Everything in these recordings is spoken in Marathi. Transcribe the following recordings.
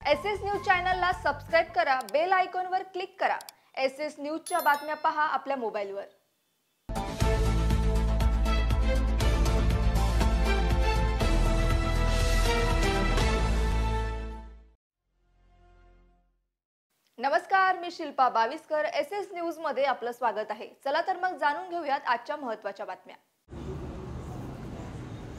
एसएस न्यूज चॅनलला सबस्क्राइब करा, बेल आयकॉनवर क्लिक करा। एसएस न्यूजच्या बातम्या पहा आपल्या मोबाईलवर। नमस्कार, मी शिल्पा बाविस्कर। एसएस न्यूज मध्ये आपलं स्वागत आहे। चला तर मग जाणून घेऊयात आजच्या महत्त्वाच्या बातम्या।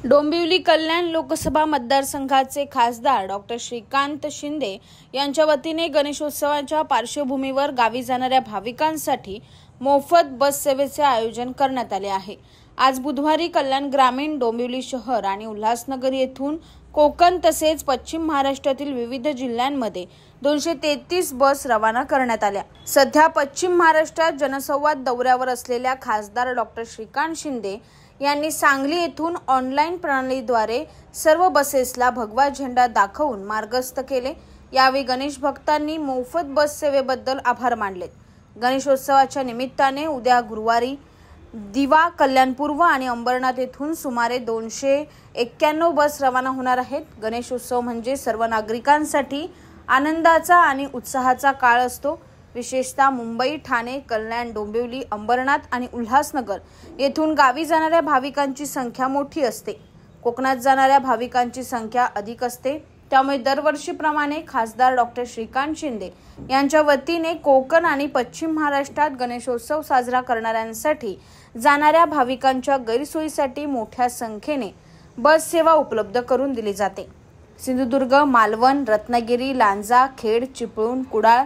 डोंबिवली कल्याण लोकसभा मतदारसंघाचे खासदार डॉक्टर श्रीकांत शिंदे यांच्या वतीने गणेशोत्सवाच्या पार्श्वभूमीवर गावी जाणाऱ्या भाविकांसाठी मोफत बस सेवेचे आयोजन करण्यात आले आहे। आज बुधवारी कल्याण ग्रामीण, डोंबिवली शहर आणि उल्हासनगर येथून कोकण तसेच पश्चिम महाराष्ट्रातील विविध जिल्ह्यांमध्ये 233 बस रवाना करण्यात आल्या। सध्या पश्चिम महाराष्ट्रात जनसंवाद दौऱ्यावर असलेल्या खासदार डॉक्टर श्रीकांत शिंदे यांनी सांगली येथून ऑनलाईन प्रणालीद्वारे सर्व बसेसला भगवा झेंडा दाखवून मार्गस्थ केले। यावेळी गणेश भक्तांनी मोफत बस सेवेबद्दल आभार मानले। गणेशोत्सवाच्या निमित्ताने उद्या गुरुवारी दिवा, कल्याणपूर्व आणि अंबरनाथ येथून सुमारे 291 बस रवाना होणार आहेत। गणेशोत्सव म्हणजे सर्व नागरिकांसाठी आनंदाचा आणि उत्साहाचा काळ असतो। विशेषतः मुंबई, ठाणे, कल्याण, डोंबिवली, अंबरनाथ आणि उल्हासनगर येथून गावी जाणाऱ्या भाविकांची संख्या मोठी असते। कोकणात जाणाऱ्या भाविकांची संख्या अधिक असते। त्यामुळे दरवर्षीप्रमाणे खासदार डॉक्टर श्रीकांत शिंदे यांच्या वतीने कोकण आणि पश्चिम महाराष्ट्रात गणेशोत्सव साजरा करणाऱ्यांसाठी जाणाऱ्या भाविकांच्या गैरसोयीसाठी मोठ्या संख्येने बस सेवा उपलब्ध करून दिली जाते। सिंधुदुर्ग, मालवण, रत्नागिरी, लांजा, खेड, चिपळूण, कुडाळ,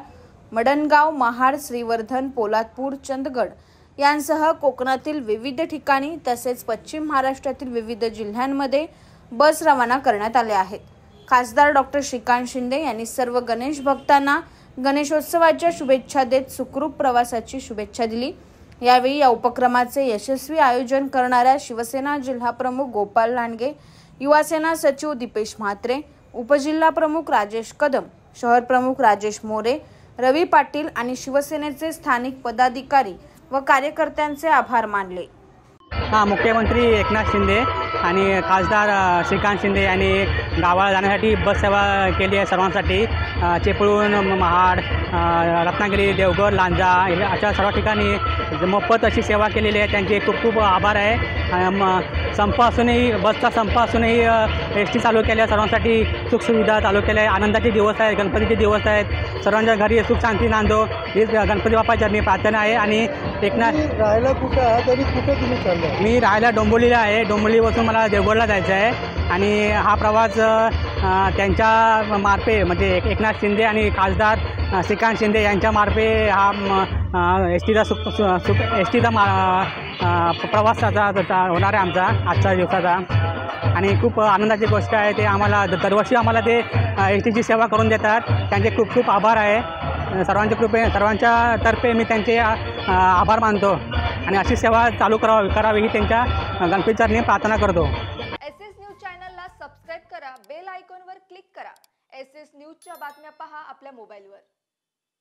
मडणगाव, महाड, श्रीवर्धन, पोलादपूर, चंदगड यांसह कोकणातील विविध ठिकाणी तसेच पश्चिम महाराष्ट्रातील विविध जिल्ह्यांमध्ये बस रवाना करण्यात आले आहेत। खासदार डॉक्टर श्रीकांत शिंदे यांनी सर्व गणेश भक्तांना गणेशोत्सवाच्या शुभेच्छा देत सुखरूप प्रवासाची शुभेच्छा दिली। यावेळी या उपक्रमाचे यशस्वी आयोजन करणाऱ्या शिवसेना जिल्हाप्रमुख गोपाल लांडगे, युवासेना सचिव दीपेश म्हात्रे, उपजिल्हाप्रमुख राजेश कदम, शहर प्रमुख राजेश मोरे, रवी पाटील आणि शिवसेनेचे स्थानिक पदाधिकारी व कार्यकर्त्यांचे आभार मानले। मुख्यमंत्री एकनाथ शिंदे आणि खासदार श्रीकांत शिंदे यांनी गावाला जाण्यासाठी बस सेवा केली आहे सर्वांसाठी। चिपळूण, महाड, रत्नागिरी, देवगड, लांजा अशा सर्व ठिकाणी मोफत अशी सेवा केलेली आहे। त्यांचे खूप खूप आभार आहे। संप असूनही, बसचा संप असूनही एस टी चालू केल्या, सर्वांसाठी सुखसुविधा चालू केल्या आहे। आनंदाचे दिवस आहेत, गणपतीचे दिवस आहेत। सर्वांच्या घरी सुख शांती नांदो ही गणपती बाप्पा चरणी प्रार्थना आहे। आणि एकनाथ राहायला कुठे आहात आणि कुठे तुम्ही चालला? मी राहायला डोंबिवलीला आहे। डोंबिवलीपासून मला देवगडला जायचं आहे आणि हा प्रवास त्यांच्या मार्फे म्हणजे एकनाथ शिंदे आणि खासदार श्रीकांत शिंदे यांच्या मार्फे हा एस टीचा प्रवासाचा होणार आहे आमचा आजच्या दिवसाचा। आणि खूप आनंदाची गोष्ट आहे। ते आम्हाला दरवर्षी आम्हाला ते एस टीची सेवा करून देतात। त्यांचे खूप खूप आभार आहे। सर्वांच्या तर्फे मी त्यांचे आभार मानतो आणि अशी सेवा चालू करावी ही त्यांच्या गणपतीचरणी प्रार्थना करतो। एसएस न्यूज चॅनलला सबस्क्राइब करा, बेल आयकॉनवर क्लिक करा। एसएस न्यूजच्या बातम्या पहा आपल्या मोबाईलवर।